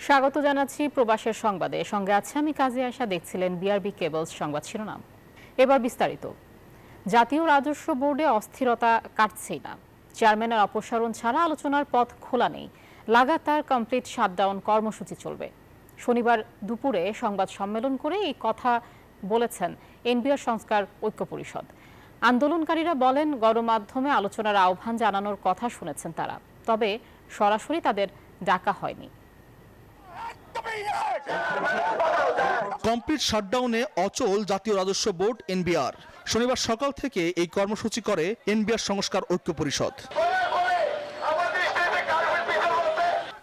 স্বাগত জানাচ্ছি প্রবাসের সংবাদে। সঙ্গে আছে আমি কাজী আয়শা। দেখছিলেন বিআরবি কেবলস সংবাদ শিরোনাম। এবার বিস্তারিত। জাতীয় রাজস্ব বোর্ডে অস্থিরতা কাটছেই না। চেয়ারম্যানের অপসারণ ছাড়া আলোচনার পথ খোলা নেই। লাগাতার কমপ্লিট শাটডাউন কর্মসূচি চলবে। শনিবার দুপুরে সংবাদ সম্মেলন করে এই কথা বলেছেন এনবিআর সংস্কার ঐক্য পরিষদ। আন্দোলনকারীরা বলেন, গণমাধ্যমে আলোচনার আহ্বান জানানোর কথা শুনেছেন তারা, তবে সরাসরি তাদের ডাকা হয়নি। কমপ্লিট শাটডাউনে অচল জাতীয় রাজস্ব বোর্ড এনবিআর। শনিবার সকাল থেকে এই কর্মসূচি করে এনবিআর সংস্কার ঐক্য পরিষদ।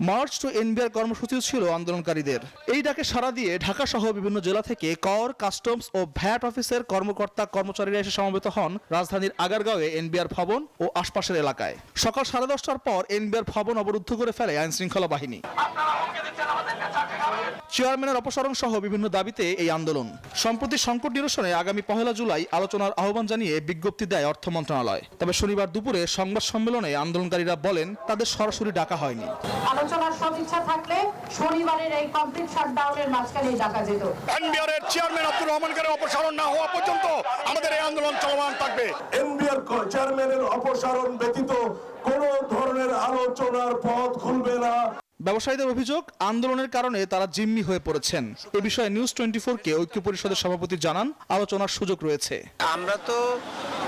মার্চ টু এনবিআর কর্মসূচি ছিল আন্দোলনকারীদের। এই ডাকে সাড়া দিয়ে ঢাকা সহ বিভিন্ন জেলা থেকে কর, কাস্টমস ও ভ্যাট অফিসের কর্মকর্তা কর্মচারীরা এসে সমবেত হন রাজধানীর আগারগাঁওয়ে এনবিআর ভবন ও আশপাশের এলাকায়। সকাল 10:30টার পর এনবিআর ভবন অবরুদ্ধ করে ফেলে আইন শৃঙ্খলা বাহিনী। চেয়ারম্যানের অপসারণ সহ বিভিন্ন দাবিতে এই আন্দোলন। সম্প্রতি সংকট নিরসনে আগামী 1 জুলাই আলোচনার আহ্বান জানিয়ে বিজ্ঞপ্তি দেয় অর্থ মন্ত্রণালয়। তবে শনিবার দুপুরে সংবাদ সম্মেলনে আন্দোলনকারীরা বলেন, তাদের সরাসরি ডাকা হয়নি। আলোচনার সদিচ্ছা থাকলে শনিবারের এই কমপ্লিট শাটডাউনের মাঝখানে ডাকা যেত। এনবিআরের চেয়ারম্যান আব্দুর রহমানের অপসারণ না হওয়া পর্যন্ত আমাদের এই আন্দোলন চলমান থাকবে। এনবিআর চেয়ারম্যানের অপসারণ ব্যতীত কোনো ধরনের আলোচনার পথ খুলবে না। ব্যবসায়ীদের অভিযোগ, আন্দোলনের কারণে তারা জিম্মি হয়ে পড়েছেন। এ বিষয়ে নিউজ 24-কে ঐক্য পরিষদের সভাপতি জানান, আলোচনার সুযোগ রয়েছে। আমরা তো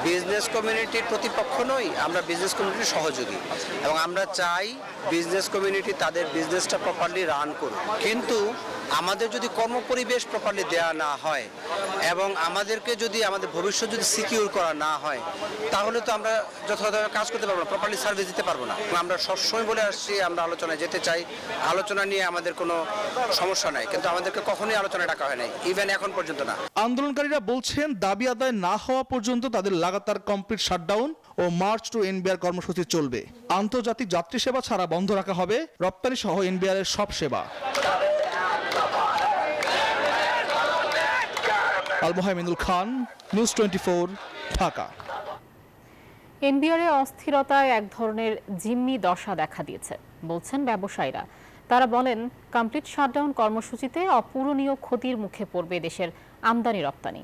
বিজনেস কমিউনিটির প্রতিপক্ষ নই, আমরা বিজনেস কমিউনিটির সহযোগী এবং আমরা চাই বিজনেস কমিউনিটি তাদের বিজনেসটা প্রপারলি রান করুক। কিন্তু আমাদের যদি কর্মপরিবেশ প্রপারলি দেয়া না হয় এবং আমাদেরকে যদি আমাদের ভবিষ্যৎ যদি সিকিউর করা না হয়, তাহলে তো আমরা যথাযথভাবে কাজ করতে পারবো না, প্রপারলি সার্ভিস দিতে পারবো না। আমরা সবসময় বলে আসছি আমরা আলোচনায় যেতে চাই, আলোচনা নিয়ে আমাদের কোনো সমস্যা নাই, কিন্তু আমাদেরকে কখনোই আলোচনায় ডাকা হয় নাই, ইভেন এখন পর্যন্ত না। আন্দোলনকারীরা বলছেন, দাবি আদায় না হওয়া পর্যন্ত তাদের লাগাতার কমপ্লিট শাটডাউন ও মার্চ টু এনবিআর কর্মসূচি চলবে। আন্তর্জাতিক যাত্রী সেবা ছাড়া বন্ধ রাখা হবে রপ্তানি সহ এনবিআর এর সব সেবা। আল মোহাইমিনুল খান, নিউজ 24, ঢাকা। এনবিআরে অস্থিরতায় এক ধরনের জিম্মি দশা দেখা দিয়েছে বলছেন ব্যবসায়ীরা। তারা বলেন, কমপ্লিট শাটডাউন কর্মসূচিতে অপূরণীয় ক্ষতির মুখে পড়বে দেশের আমদানি রপ্তানি।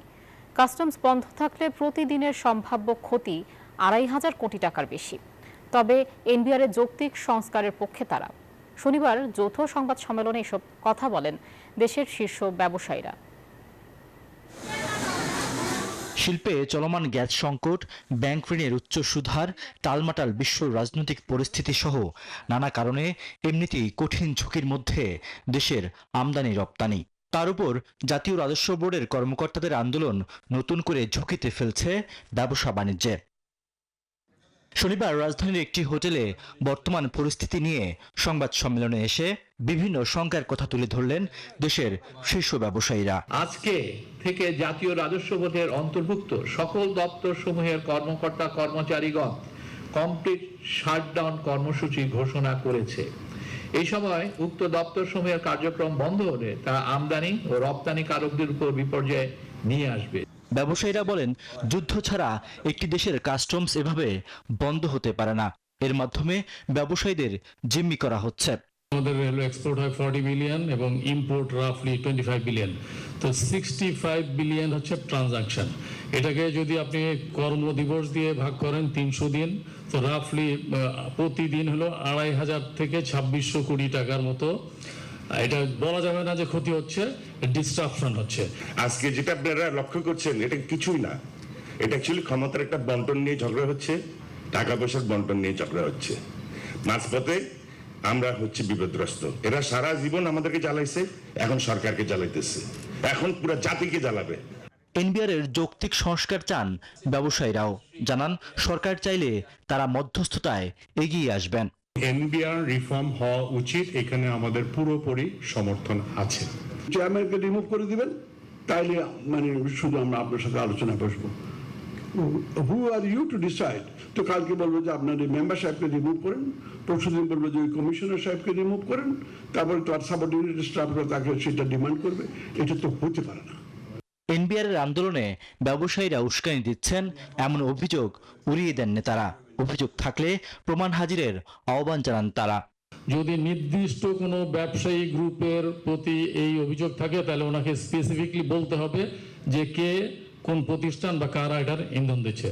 কাস্টমস বন্ধ থাকলে প্রতিদিনের সম্ভাব্য ক্ষতি 2,500 কোটি টাকার বেশি। তবে এনবিআরের যৌক্তিক সংস্কারের পক্ষে তারা। শনিবার যৌথ সংবাদ সম্মেলনে এসব কথা বলেন দেশের শীর্ষ ব্যবসায়ীরা। শিল্পে চলমান গ্যাস সংকট, ব্যাংক ঋণের উচ্চ সুদহার, টালমাটাল বিশ্ব রাজনৈতিক পরিস্থিতি সহ নানা কারণে এমনিতেই কঠিন ঝুঁকির মধ্যে দেশের আমদানি রপ্তানি। তার উপর জাতীয় রাজস্ব বোর্ডের কর্মকর্তাদের আন্দোলন নতুন করে ঝুঁকিতে ফেলছে ব্যবসা বাণিজ্যে। শনিবার রাজধানীর একটি হোটেলে বর্তমান পরিস্থিতি নিয়ে সংবাদ সম্মেলনে এসে বিভিন্ন শঙ্কার কথা তুলে ধরলেন দেশের শীর্ষ ব্যবসায়ীরা। আজকে থেকে জাতীয় রাজস্ব বোর্ডের অন্তর্ভুক্ত সকল দপ্তর সমূহের কর্মকর্তা কর্মচারীগণ কমপ্লিট শাটডাউন কর্মসূচি ঘোষণা করেছে। এই সময় উক্ত দপ্তর সমূহের কার্যক্রম বন্ধ হলে তা আমদানি ও রপ্তানিকারকদের উপর বিপর্যয় নিয়ে আসবে। ব্যবসায়ীরা বলেন, যুদ্ধ ছাড়া একটি দেশের কাস্টমস এভাবে বন্ধ হতে পারে না। এর মাধ্যমে ব্যবসায়ীদের জিম্মি করা হচ্ছে। আমাদের রেলওয়ে এক্সপোর্ট হয় 40 বিলিয়ন এবং ইম্পোর্ট রাফলি 25 বিলিয়ন। তো 65 বিলিয়ন হচ্ছে ট্রানজাকশন। এটাকে যদি আপনি কর্মদিবস দিয়ে ভাগ করেন 300 দিন, তো রাফলি প্রতিদিন হলো 2,500 থেকে 2,600 কোটি টাকার মতো। এটা বলা যাবে না যে ক্ষতি হচ্ছে, ডিসরাপশন হচ্ছে। আজকে যেটা আপনারা লক্ষ্য করছেন এটা কিছুই না, এটা অ্যাকচুয়ালি ক্ষমতার একটা বন্টন নিয়ে ঝগড়া হচ্ছে, টাকা পয়সার বন্টন নিয়ে ঝগড়া হচ্ছে। মাঝপথে আমরা হচ্ছে বিপদগ্রস্ত। এরা সারা জীবন আমাদেরকে জ্বালাইছে, এখন সরকারকে জ্বালাইতেছে, এখন পুরো জাতিকে জ্বালাবে। এনবিআর এর যৌক্তিক সংস্কার চান ব্যবসায়ীরাও। জানান, সরকার চাইলে তারা মধ্যস্থতায় এগিয়ে আসবেন। এনবিআর রিফর্ম হওয়া উচিত, এখানে আমাদের পুরোপুরি সমর্থন আছে। চেয়ারম্যানকে রিমুভ করে দিবেন, তাইলে মানে শুধু আমরা আপনার সাথে আলোচনা বসবো। হু আর ইউ টু ডিসাইড? তো কালকে বলবো যে আপনার এই মেম্বার সাহেবকে রিমুভ করেন, পরশুদিন বলবো যে ওই কমিশনার সাহেবকে রিমুভ করেন, তারপরে তো আর সাবঅর্ডিনেট স্টাফরা তাকে সেটা ডিমান্ড করবে। এটা তো হতে পারে না। এনবিআর এর আন্দোলনে ব্যবসায়ীরা উস্কানি দিচ্ছেন এমন অভিযোগ উড়িয়ে দেন নেতারা। অভিযোগ থাকলে প্রমাণ হাজিরের আহ্বান জানান তারা। যদি নির্দিষ্ট কোনো ব্যবসায়ী গ্রুপের প্রতি এই অভিযোগ থাকে তাহলে ওনাকে স্পেসিফিকলি বলতে হবে যে কে কোন প্রতিষ্ঠান বা কারা এটার ইন্ধন দিচ্ছে।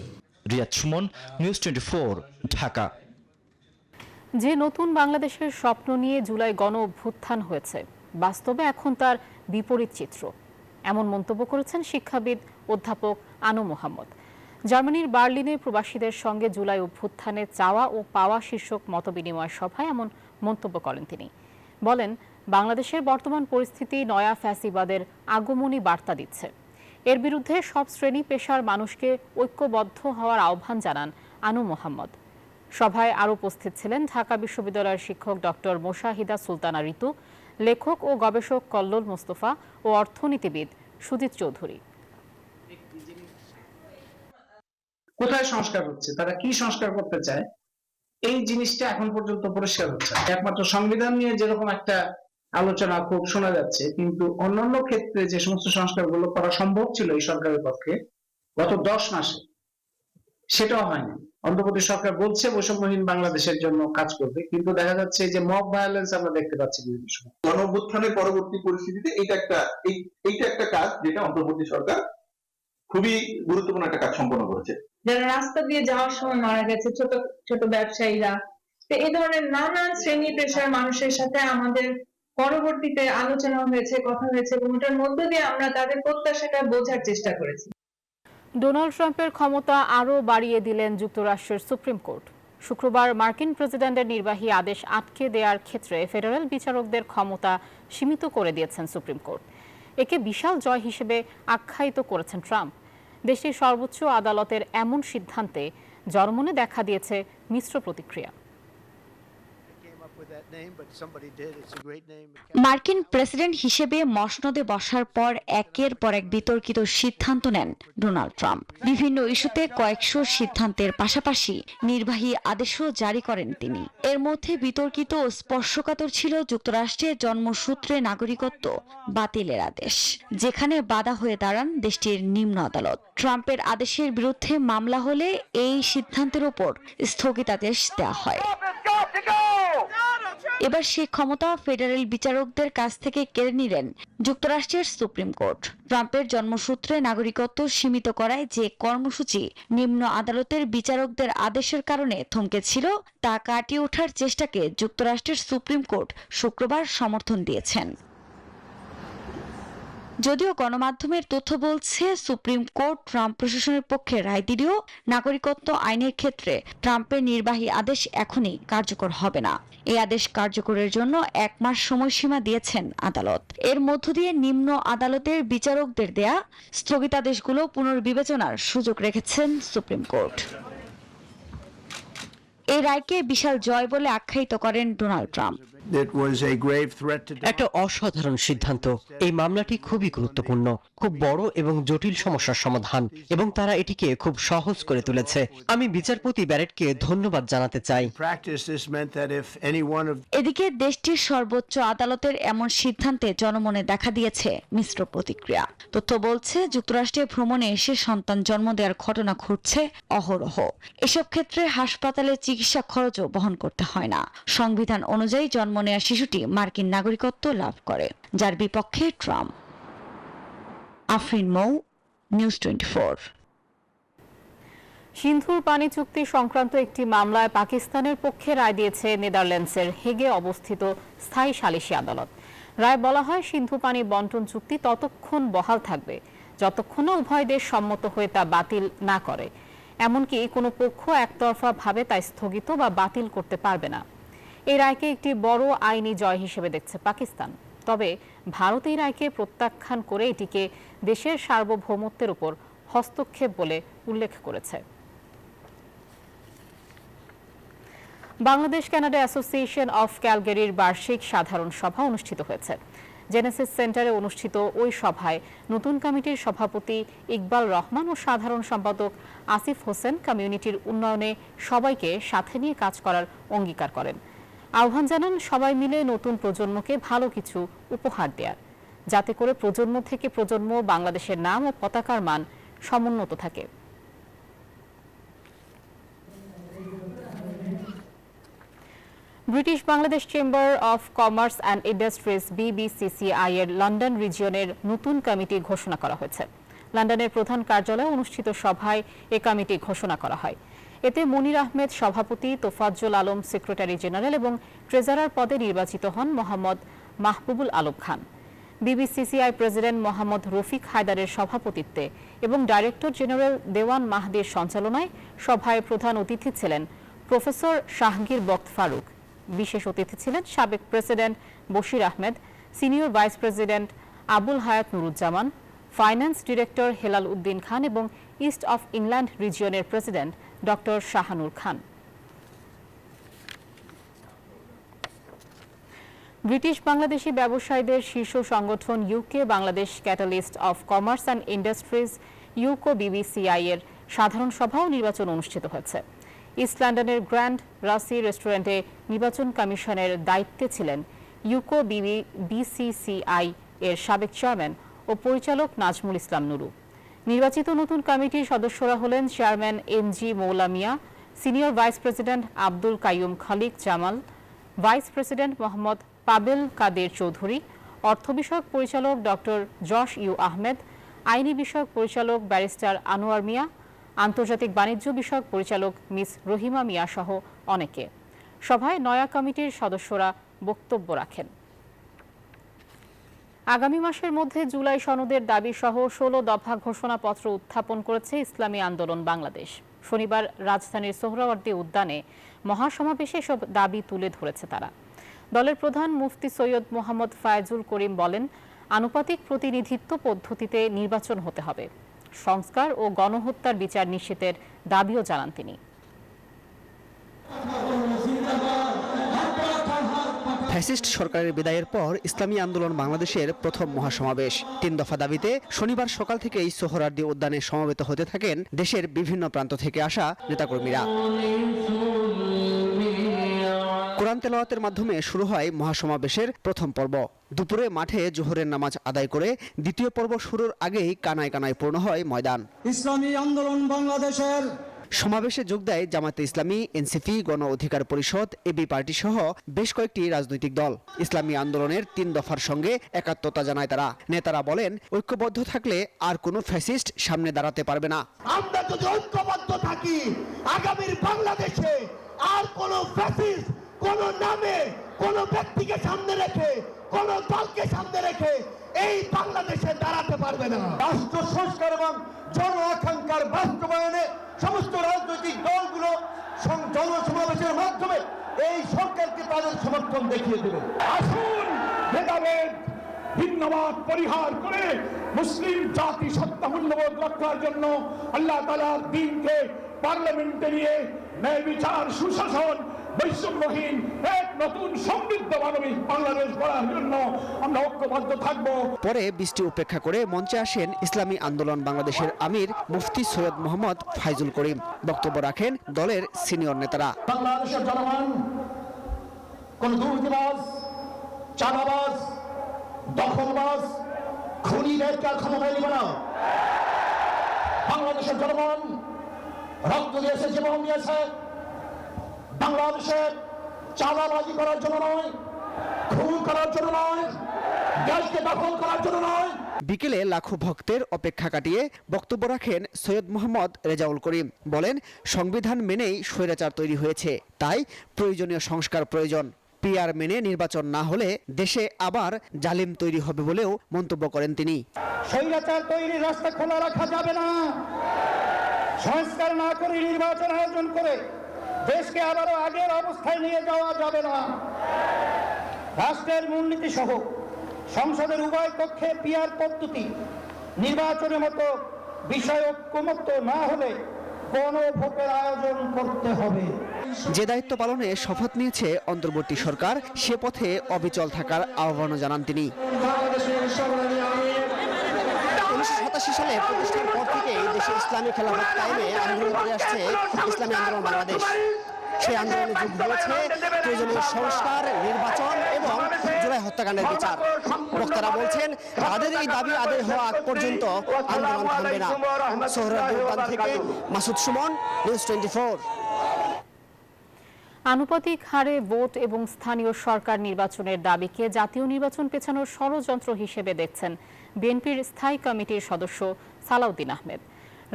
রিয়াদ সুমন, নিউজ 24, ঢাকা। যে নতুন বাংলাদেশের স্বপ্ন নিয়ে জুলাই গণ অভ্যুত্থান হয়েছে, বাস্তবে এখন তার বিপরীত চিত্র, এমন মন্তব্য করেছেন শিক্ষাবিদ অধ্যাপক আনু মোহাম্মদ। জার্মানির বার্লিনে প্রবাসীদের সঙ্গে জুলাই অভ্যুত্থানে চাওয়া ও পাওয়া শীর্ষক মতবিনিময় সভায় এমন মন্তব্য করেন তিনি। বলেন, বাংলাদেশের বর্তমান পরিস্থিতি নয়া ফ্যাসিবাদের আগমনী বার্তা দিচ্ছে। এর বিরুদ্ধে সব শ্রেণী পেশার মানুষকে ঐক্যবদ্ধ হওয়ার আহ্বান জানান আনু মোহাম্মদ। সভায় আরও উপস্থিত ছিলেন ঢাকা বিশ্ববিদ্যালয়ের শিক্ষক ডক্টর মোশাহিদা সুলতানা ঋতু, লেখক ও গবেষক কল্লোল মোস্তফা ও অর্থনীতিবিদ সুজিত চৌধুরী। কোথায় সংস্কার হচ্ছে, তারা কি সংস্কার করতে চায়, এই জিনিসটা এখন পর্যন্ত পরিষ্কার হচ্ছে। একমাত্র সংবিধান নিয়ে যেরকম একটা আলোচনা খুব শোনা যাচ্ছে, কিন্তু অন্যান্য ক্ষেত্রে যে সমস্ত সংস্কারগুলো করা সম্ভব ছিল এই সরকারের পক্ষে গত 10 মাসে, সেটাও হয়নি। অন্তর্বর্তী সরকার বলছে বৈষম্যহীন বাংলাদেশের জন্য কাজ করবে, কিন্তু দেখা যাচ্ছে যে মব ভায়োলেন্স আমরা দেখতে পাচ্ছি বিভিন্ন সময়। গণঅভ্যুত্থানের পরবর্তী পরিস্থিতিতে এইটা একটা কাজ যেটা অন্তর্বর্তী সরকার খুবই গুরুত্বপূর্ণ একটা কাজ সম্পন্ন করেছে। যারা রাস্তা দিয়ে যাওয়ার সময় মারা গেছে, ছোট ছোট ব্যবসায়ীরা, তো এই ধরনের নানা শ্রেণী পেশার মানুষের সাথে আমাদের পরবর্তীতে আলোচনা হয়েছে, কথা হয়েছে, এবং এটার মধ্য দিয়ে আমরা তাদের প্রত্যাশাটা বোঝার চেষ্টা করেছি। ডোনাল্ড ট্রাম্পের ক্ষমতা আরও বাড়িয়ে দিলেন যুক্তরাষ্ট্রের সুপ্রিম কোর্ট। শুক্রবার মার্কিন প্রেসিডেন্টের নির্বাহী আদেশ আটকে দেওয়ার ক্ষেত্রে ফেডারেল বিচারকদের ক্ষমতা সীমিত করে দিয়েছেন সুপ্রিম কোর্ট। একে বিশাল জয় হিসেবে আখ্যায়িত করেছেন ট্রাম্প। দেশটির সর্বোচ্চ আদালতের এমন সিদ্ধান্তে জনমনে দেখা দিয়েছে মিশ্র প্রতিক্রিয়া। মার্কিন প্রেসিডেন্ট হিসেবে মসনদে বসার পর একের পর এক বিতর্কিত সিদ্ধান্ত নেন ডোনাল্ড ট্রাম্প। বিভিন্ন ইস্যুতে কয়েকশো সিদ্ধান্তের পাশাপাশি নির্বাহী আদেশও জারি করেন তিনি। এর মধ্যে বিতর্কিত ও স্পর্শকাতর ছিল যুক্তরাষ্ট্রের জন্মসূত্রে নাগরিকত্ব বাতিলের আদেশ, যেখানে বাধা হয়ে দাঁড়ান দেশটির নিম্ন আদালত। ট্রাম্পের আদেশের বিরুদ্ধে মামলা হলে এই সিদ্ধান্তের উপর স্থগিতাদেশ দেওয়া হয়। এবার সেই ক্ষমতা ফেডারেল বিচারকদের কাছ থেকে কেড়ে নিলেন যুক্তরাষ্ট্রের সুপ্রিম কোর্ট। ট্রাম্পের জন্মসূত্রে নাগরিকত্ব সীমিত করায় যে কর্মসূচি নিম্ন আদালতের বিচারকদের আদেশের কারণে থমকে ছিল, তা কাটিয়ে ওঠার চেষ্টাকে যুক্তরাষ্ট্রের সুপ্রিম কোর্ট শুক্রবার সমর্থন দিয়েছেন। যদিও গণমাধ্যমের তথ্য বলছে সুপ্রিম কোর্ট ট্রাম্প প্রশাসনের পক্ষে রায় দিলেও নাগরিকত্ব আইনের ক্ষেত্রে ট্রাম্পের নির্বাহী আদেশ এখনই কার্যকর হবে না। এই আদেশ কার্যকরের জন্য 1 মাস সময়সীমা দিয়েছেন আদালত। এর মধ্য দিয়ে নিম্ন আদালতের বিচারকদের দেয়া স্থগিতাদেশগুলো পুনর্বিবেচনার সুযোগ রেখেছেন সুপ্রিম কোর্ট। এই রায়কে বিশাল জয় বলে আখ্যায়িত করেন ডোনাল্ড ট্রাম্প। একটা অসাধারণ সিদ্ধান্ত। এই মামলাটি খুবই গুরুত্বপূর্ণ, খুব বড় এবং জটিল সমস্যার সমাধান, এবং তারা এটিকে খুব সহজ করে তুলেছে। আমি বিচারপতি ব্যারেটকে ধন্যবাদ জানাতে চাই। এদিকে দেশটির সর্বোচ্চ আদালতের এমন সিদ্ধান্তে জনমনে দেখা দিয়েছে মিশ্র প্রতিক্রিয়া। তথ্য বলছে যুক্তরাষ্ট্রে ভ্রমণে এসে সন্তান জন্ম দেওয়ার ঘটনা ঘটছে অহরহ। এসব ক্ষেত্রে হাসপাতালে চিকিৎসা খরচও বহন করতে হয় না। সংবিধান অনুযায়ী জন্ম নেওয়া শিশুটি মার্কিন নাগরিকত্ব লাভ করে, যার বিপক্ষে ট্রাম্প। আফরিন মৌ, নিউজ 24। সিন্ধুর পানি চুক্তি সংক্রান্ত একটি মামলায় পাকিস্তানের পক্ষে রায় দিয়েছে নেদারল্যান্ডসের হেগে অবস্থিত স্থায়ী সালিসি আদালত। রায় বলা হয়, সিন্ধু পানি বন্টন চুক্তি ততক্ষণ বহাল থাকবে যতক্ষণ না উভয় দেশ সম্মত হয়ে তা বাতিল না করে। এমনকি কোনো পক্ষ একতরফাভাবে তা স্থগিত বা বাতিল করতে পারবে না। এই রায়কে একটি বড় আইনি জয় হিসেবে দেখছে পাকিস্তান। তবে ভারত এই রায়কে প্রত্যাখ্যান করে এটিকে দেশের সার্বভৌমত্বের উপর হস্তক্ষেপ বলে উল্লেখ করেছে। বাংলাদেশ কানাডা অ্যাসোসিয়েশন অফ ক্যালগারির বার্ষিক সাধারণ সভা অনুষ্ঠিত হয়েছে। জেনেসিস সেন্টারে অনুষ্ঠিত ওই সভায় নতুন কমিটির সভাপতি ইকবাল রহমান ও সাধারণ সম্পাদক আসিফ হোসেন কমিউনিটির উন্নয়নে সবাইকে সাথে নিয়ে কাজ করার অঙ্গীকার করেন। আহ্বান জানান সবাই মিলে নতুন প্রজন্মকে ভালো কিছু উপহার দেওয়ার, যাতে করে প্রজন্ম থেকে প্রজন্ম বাংলাদেশের নাম ও পতাকার মান সমুন্নত থাকে। British Bangladesh chamber of commerce and industries BBCCI এর লন্ডন রিজিয়নের নতুন কমিটি ঘোষণা করা হয়েছে। লন্ডনের প্রধান কার্যালয়ে অনুষ্ঠিত সভায় এ কমিটি ঘোষণা করা হয়। এতে মনির আহমেদ সভাপতি, তোফাজ্জল আলম সেক্রেটারি জেনারেল এবং ট্রেজারার পদে নির্বাচিত হন মোহাম্মদ মাহবুবুল আলম খান। BBCCI প্রেসিডেন্ট মোহাম্মদ রফিক হায়দারের সভাপতিত্বে এবং ডাইরেক্টর জেনারেল দেওয়ান মাহদির সঞ্চালনায় সভায় প্রধান অতিথি ছিলেন প্রফেসর শাহগীর বক্ত ফারুক। বিশেষ অতিথি ছিলেন সাবেক president Bashir Ahmed, senior vice president Abul Hayat Nuruzzaman, finance director Helal Uddin Khan এবং ইস্ট অফ ইংল্যান্ড রিজিয়নের president doctor Shahanur Khan. British Bangladeshi ব্যবসায়ীদের শীর্ষ সংগঠন UK Bangladesh catalyst of commerce and industries ইউকো BBCI এর সাধারণ সভা ও নির্বাচন অনুষ্ঠিত হয়েছে। ইস্ট লন্ডনের গ্র্যান্ড রাসি রেস্টুরেন্টে নির্বাচন কমিশনের দায়িত্বে ছিলেন ইউকো BCCI এর সাবেক চেয়ারম্যান ও পরিচালক নাজমুল ইসলাম নুরু। নির্বাচিত নতুন কমিটির সদস্যরা হলেন chairman NG Moula Mia, senior vice president Abdul Kaiyum Khalik Jamal, vice president Mohammad Pabel Kader Chowdhury, অর্থ বিষয়ক পরিচালক ডক্টর জশ ইউ আহমেদ, আইনি বিষয়ক পরিচালক ব্যারিস্টার আনোয়ার মিয়া, আন্তর্জাতিক বাণিজ্য বিষয়ক পরিচালক মিস রহিমা মিয়া সহ অনেকে। সভায় নয়া কমিটির সদস্যরা বক্তব্য রাখেন। আগামী মাসের মধ্যে জুলাই সনদের দাবি সহ 16 দফা ঘোষণাপত্র উত্থাপন করেছে ইসলামী আন্দোলন বাংলাদেশ। শনিবার রাজধানীর সোহরাওয়ার্দী উদ্যানে মহাসমাবেশে সব দাবি তুলে ধরেছে তারা। দলের প্রধান মুফতি সৈয়দ মোহাম্মদ ফায়জুল করিম বলেন, আনুপাতিক প্রতিনিধিত্ব পদ্ধতিতে নির্বাচন হতে হবে। সংস্কার ও গণহত্যার বিচার নিশ্চিতের দাবিও জানান তিনি। ফ্যাসিস্ট সরকারের বিদায়ের পর ইসলামী আন্দোলন বাংলাদেশের প্রথম মহাসমাবেশ 3 দফা দাবিতে শনিবার সকাল থেকেই সোহরাওয়ার্দী উদ্যানে সমবেত হতে থাকেন দেশের বিভিন্ন প্রান্ত থেকে আসা নেতাকর্মীরা। কোরআন তেলাওয়াতের মাধ্যমে শুরু হয় মহাসমাবেশের প্রথম পর্ব। দুপুরে মাঠে জোহরের নামাজ আদায় করে দ্বিতীয় পর্ব শুরুর আগেই কানায় কানায় পূর্ণ হয় ময়দান। ইসলামী আন্দোলন বাংলাদেশের সমাবেশে যোগ দেয় জামায়াতে ইসলামী, এনসিপি, গণ অধিকার পরিষদ, এবি পার্টি সহ বেশ কয়েকটি রাজনৈতিক দল। ইসলামী আন্দোলনের 3 দফার সঙ্গে একাত্মতা জানায় তারা। নেতারা বলেন, ঐক্যবদ্ধ থাকলে আর কোনো ফ্যাসিস্ট সামনে দাঁড়াতে পারবে না। আমরা যদি ঐক্যবদ্ধ থাকি, আগামীর বাংলাদেশে আর কোনো ফ্যাসিস্ট কোন নামে কোন ব্যক্তিকে সামনে রেখে কোন দলকে সামনে রেখে এই বাংলাদেশে দাঁড়াতে পারবে না। রাষ্ট্র সংস্কার এবং জন আকাঙ্ক্ষার বাস্তবায়নে সমস্ত রাজনৈতিক দলগুলো জনসমাবেশের মাধ্যমে এই সরকারকে তাদের সমর্থন দেখিয়ে দেবে। আসুন ভেদাভেদ ভিন্নমত পরিহার করে মুসলিম জাতি সত্তা মূল্যবোধ রক্ষার জন্য আল্লাহ তাআলার দ্বীনকে পার্লামেন্টে নিয়ে ন্যায় বিচার, সুশাসন, বৈষম্যহীন এক নতুন সমৃদ্ধ মানবিক বাংলাদেশ গড়ার জন্য আমরা ঐক্যবদ্ধ থাকব। পরে বৃষ্টি উপেক্ষা করে মঞ্চে আসেন ইসলামী আন্দোলন বাংলাদেশের আমির মুফতি সৈয়দ মোহাম্মদ ফায়জুল করিম। বক্তব্য রাখেন দলের সিনিয়র নেতারা। বাংলাদেশের জনগণ কোন দুর্নীতিবাজ, চাঁদাবাজ, দখলবাজ, খুনিদেরকে আর ক্ষমতায় নেবে না। বাংলাদেশের জনগণ রক্ত দিয়েছে, জীবন দিয়েছে বাংলাদেশের চাঁদাবাজি করার জন্য নয়, খুন করার জন্য নয়, দেশকে দখল করার জন্য নয়। বিকেলে লাখো ভক্তের অপেক্ষা কাটিয়ে বক্তব্য রাখেন সৈয়দ মোহাম্মদ রেজাউল করিম। বলেন, সংবিধান মেনেই স্বৈরাচার তৈরি হয়েছে, তাই প্রয়োজনীয় সংস্কার প্রয়োজন। পিআর মেনে নির্বাচন না হলে দেশে আবার জালিম তৈরি হবে বলেও মন্তব্য করেন তিনি। স্বৈরাচার তৈরির রাস্তা খোলা রাখা যাবে না। সংস্কার না করে নির্বাচন আয়োজন করে দেশকে আবারও আগের অবস্থায় নিয়ে যাওয়া যাবে না। রাষ্ট্রের মূলনীতি সহ সংসদের উভয় কক্ষে পিআর পদ্ধতি নির্বাচনের মতো বিষয় ঐক্যমত্য না হলে গণভোটের আয়োজন করতে হবে। যে দায়িত্ব পালনে শপথ নিয়েছে অন্তর্বর্তী সরকার, সে পথে অবিচল থাকার আহ্বান জানান তিনি। 1987 সালে প্রতিষ্ঠার পর থেকে দেশে ইসলামী খেলাফত কায়েমে আন্দোলন করে আসছে ইসলামী আন্দোলন বাংলাদেশ। সেই আন্দোলনে যোগ দিয়েছে প্রয়োজনীয় সংস্কার, নির্বাচন এবং জুলাই হত্যাকাণ্ডের বিচার। বক্তারা বলছেন, তাদের এই দাবি আদায় হওয়া আগ পর্যন্ত আন্দোলন থামবে না। সোহরাওয়ার্দী উদ্যান থেকে মাসুদ সুমন, নিউজ 24। আনুপাতিক হারে ভোট এবং স্থানীয় সরকার নির্বাচনের দাবিকে জাতীয় নির্বাচন পেছানোর ষড়যন্ত্র হিসেবে দেখছেন বিএনপির স্থায়ী কমিটির সদস্য সালাউদ্দিন আহমেদ।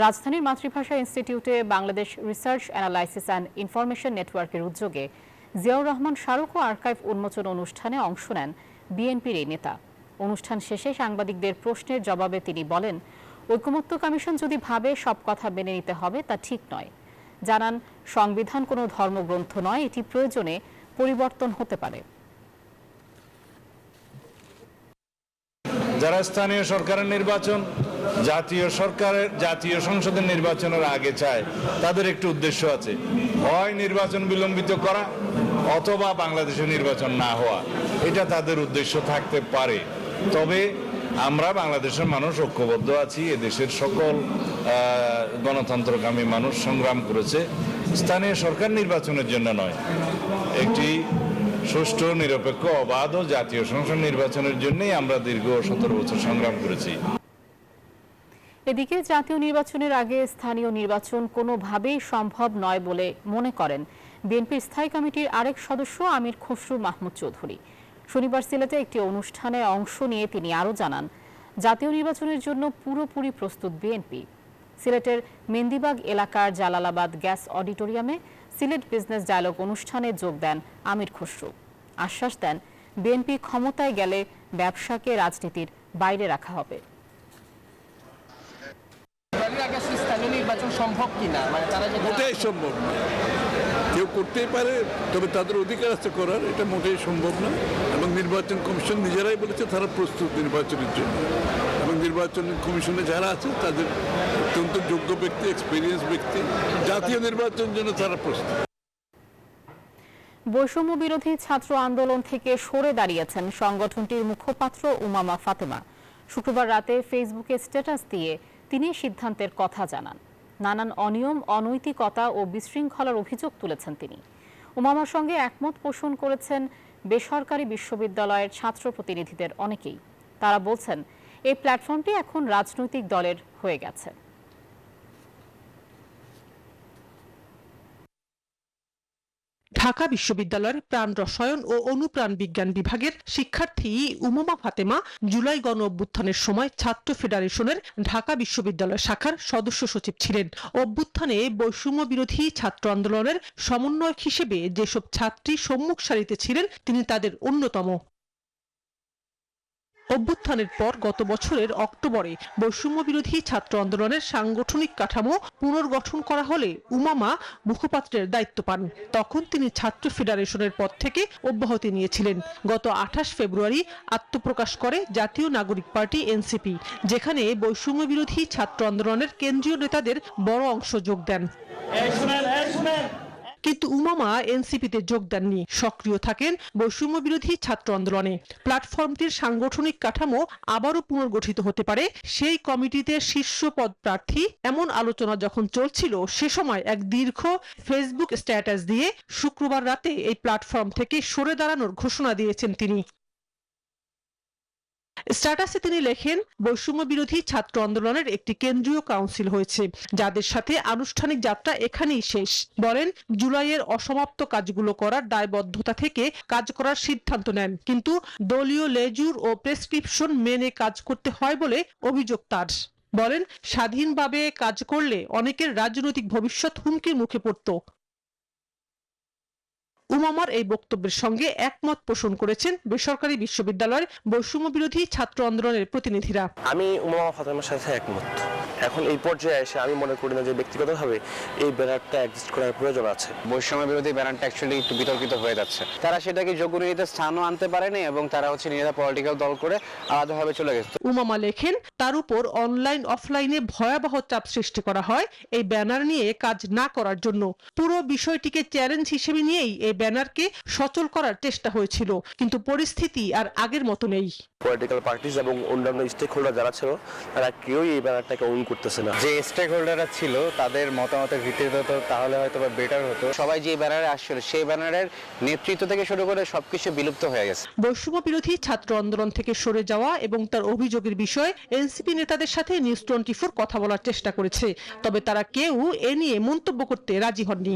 রাজধানীর মাতৃভাষা ইনস্টিটিউটে Bangladesh research analysis and information নেটওয়ার্কের উদ্যোগে জিয়াউর রহমান স্মারক ও আর্কাইভ উন্মোচন অনুষ্ঠানে অংশ নেন বিএনপির এই নেতা। অনুষ্ঠান শেষে সাংবাদিকদের প্রশ্নের জবাবে তিনি বলেন, ঐকমত্য কমিশন যদি ভাবে সব কথা মেনে নিতে হবে তা ঠিক নয়। জানান, সংবিধান কোনো ধর্মগ্রন্থ নয়, এটি প্রয়োজনে পরিবর্তন হতে পারে। যারা স্থানীয় সরকারের নির্বাচন জাতীয় সংসদের নির্বাচনের আগে চায়, তাদের একটি উদ্দেশ্য আছে, হয় নির্বাচন বিলম্বিত করা অথবা বাংলাদেশে নির্বাচন না হওয়া। এটা তাদের উদ্দেশ্য থাকতে পারে। তবে আমরা বাংলাদেশের মানুষ ঐক্যবদ্ধ আছি। এদেশের সকল গণতন্ত্রকামী মানুষ সংগ্রাম করেছে স্থানীয় সরকার নির্বাচনের জন্য নয়, একটি সুষ্ঠু, নিরপেক্ষ, অবাধ ও জাতীয় সংসদ নির্বাচনের জন্যই আমরা দীর্ঘ 17 বছর সংগ্রাম করেছি। এদিকে জাতীয় নির্বাচনের আগে স্থানীয় নির্বাচন কোনোভাবেই সম্ভব নয় বলে মনে করেন বিএনপির স্থায়ী কমিটির আরেক সদস্য আমির খসরু মাহমুদ চৌধুরী। শনিবার সিলেটে একটি অনুষ্ঠানে অংশ নিয়ে তিনি আরও জানান, জাতীয় নির্বাচনের জন্য পুরোপুরি প্রস্তুত বিএনপি। সিলেটের মেন্দিবাগ এলাকার জালালাবাদ গ্যাস অডিটোরিয়ামে সিলেট বিজনেস ডায়ালগ অনুষ্ঠানে যোগ দেন আমির খসরু। আশ্বাস দেন, বিএনপি ক্ষমতায় গেলে ব্যবসাকে রাজনীতির বাইরে রাখা হবে। নির্বাচন সম্ভব কিনা, মানে তারা মোটেই সম্ভব না। কেউ করতেই পারে, তবে তাদের অধিকার আছে করার, এটা মোটেই সম্ভব না। এবং নির্বাচন কমিশন নিজেরাই বলেছে তারা প্রস্তুত নির্বাচনের জন্য, এবং নির্বাচন কমিশনে যারা আছে তাদের অত্যন্ত যোগ্য ব্যক্তি, এক্সপিরিয়েন্স ব্যক্তি, জাতীয় নির্বাচনের জন্য তারা প্রস্তুত। বৈষম্য বিরোধী ছাত্র আন্দোলন থেকে সরে দাঁড়িয়েছেন সংগঠনটির মুখপাত্র উমামা ফাতেমা। শুক্রবার রাতে ফেসবুকে স্ট্যাটাস দিয়ে তিনি সিদ্ধান্তের কথা জানান। নানান অনিয়ম, অনৈতিকতা ও বিশৃঙ্খলার অভিযোগ তুলেছেন তিনি। উমামার সঙ্গে একমত পোষণ করেছেন বেসরকারি বিশ্ববিদ্যালয়ের ছাত্র প্রতিনিধিদের অনেকেই। তারা বলছেন, এই প্ল্যাটফর্মটি এখন রাজনৈতিক দলের হয়ে গেছে। ঢাকা বিশ্ববিদ্যালয়ের প্রাণ রসায়ন ও অনুপ্রাণ বিজ্ঞান বিভাগের শিক্ষার্থী উমামা ফাতেমা জুলাই গণ অভ্যুত্থানের সময় ছাত্র ফেডারেশনের ঢাকা বিশ্ববিদ্যালয় শাখার সদস্য সচিব ছিলেন। অভ্যুত্থানে বৈষম্য বিরোধী ছাত্র আন্দোলনের সমন্বয়ক হিসেবে যেসব ছাত্রী সম্মুখ সারিতে ছিলেন, তিনি তাদের অন্যতম। অভ্যুত্থানের পর গত বছরের অক্টোবরে বৈষম্য বিরোধী ছাত্র আন্দোলনের সাংগঠনিক কাঠামো পুনর্গঠন করা হলে উমামা মুখপাত্রের দায়িত্ব পান। তখন তিনি ছাত্র ফেডারেশনের পদ থেকে অব্যাহতি নিয়েছিলেন। গত 28 ফেব্রুয়ারি আত্মপ্রকাশ করে জাতীয় নাগরিক পার্টি এনসিপি, যেখানে বৈষম্য বিরোধী ছাত্র আন্দোলনের কেন্দ্রীয় নেতাদের বড় অংশ যোগ দেন। কিন্তু উমামা এনসিপিতে যোগ দেননি, সক্রিয় থাকেন বৈষম্য বিরোধী ছাত্র আন্দোলনে। প্ল্যাটফর্মটির সাংগঠনিক কাঠামো আবারও পুনর্গঠিত হতে পারে সেই কমিটিতে শীর্ষ পদ প্রার্থী, এমন আলোচনা যখন চলছিল, সে সময় এক দীর্ঘ ফেসবুক স্ট্যাটাস দিয়ে শুক্রবার রাতে এই প্ল্যাটফর্ম থেকে সরে দাঁড়ানোর ঘোষণা দিয়েছেন তিনি। স্ট্যাটাসে তিনি লেখেন, বৈষম্য বিরোধী ছাত্র আন্দোলনের একটি কেন্দ্রীয় কাউন্সিল হয়েছে, যাদের সাথে আনুষ্ঠানিক যাত্রা এখানেই শেষ। বলেন, জুলাইয়ের অসমাপ্ত কাজগুলো করার দায়বদ্ধতা থেকে কাজ করার সিদ্ধান্ত নেন, কিন্তু দলীয় লেজুর ও প্রেসক্রিপশন মেনে কাজ করতে হয় বলে অভিযোগ তার। বলেন, স্বাধীনভাবে কাজ করলে অনেকের রাজনৈতিক ভবিষ্যৎ হুমকির মুখে পড়ত। উমামার এই বক্তব্যের সঙ্গে একমত পোষণ করেছেন বেসরকারি বিশ্ববিদ্যালয়ের বৈষম্য বিরোধী ছাত্র আন্দোলনের প্রতিনিধিরা। আমি উমামা ফাতেমার সাথে একমত। এখন এই পর্যায়ে এসে আমি মনে করি না যে ব্যক্তিগতভাবে এই ব্যানারটা এক্সিস্ট করার প্রয়োজন আছে। বৈষম্য বিরোধী ব্যানারটা অ্যাকচুয়ালি একটু বিতর্কিত হয়ে যাচ্ছে। তারা সেটাকে যোগ্য নিজেদের স্থানও আনতে পারেনি এবং তারা নিজেরা পলিটিক্যাল দল করে আলাদাভাবে চলে গেছে। উমামা লেখেন, তার উপর অনলাইন অফলাইনে ভয়াবহ চাপ সৃষ্টি করা হয় এই ব্যানার নিয়ে কাজ না করার জন্য। পুরো বিষয়টিকে চ্যালেঞ্জ হিসেবে নিয়েই এই ব্যানারকে সচল করার চেষ্টা হয়েছিল, কিন্তু পরিস্থিতি আর আগের মতো নেই। পলিটিক্যাল পার্টিজ এবং অন্যান্য স্টেক হোল্ডার যারা ছিল, তারা কেউই এই ব্যানারটাকে অন করতেছে না। যে স্টেক হোল্ডাররা ছিল তাদের মতামতের ভিত্তিতে তো তাহলে হয়তো বা বেটার হতো। সবাই যে ব্যানারে আসছিল সেই ব্যানারের নেতৃত্ব থেকে শুরু করে সবকিছু বিলুপ্ত হয়ে গেছে। বৈষম্য বিরোধী ছাত্র আন্দোলন থেকে সরে যাওয়া এবং তার অভিযোগের বিষয়ে এনসিপি নেতাদের সাথে নিউজ 24 কথা বলার চেষ্টা করেছে, তবে তারা কেউ এ নিয়ে মন্তব্য করতে রাজি হননি।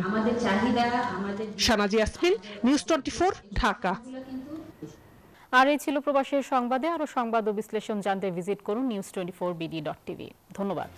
শানাজি ইয়াসমিন, নিউজ 24, ঢাকা। আর এই ছিল প্রবাসের সংবাদে। আরো সংবাদ ও বিশ্লেষণ জানতে ভিজিট করুন news24bd.tv। ধন্যবাদ।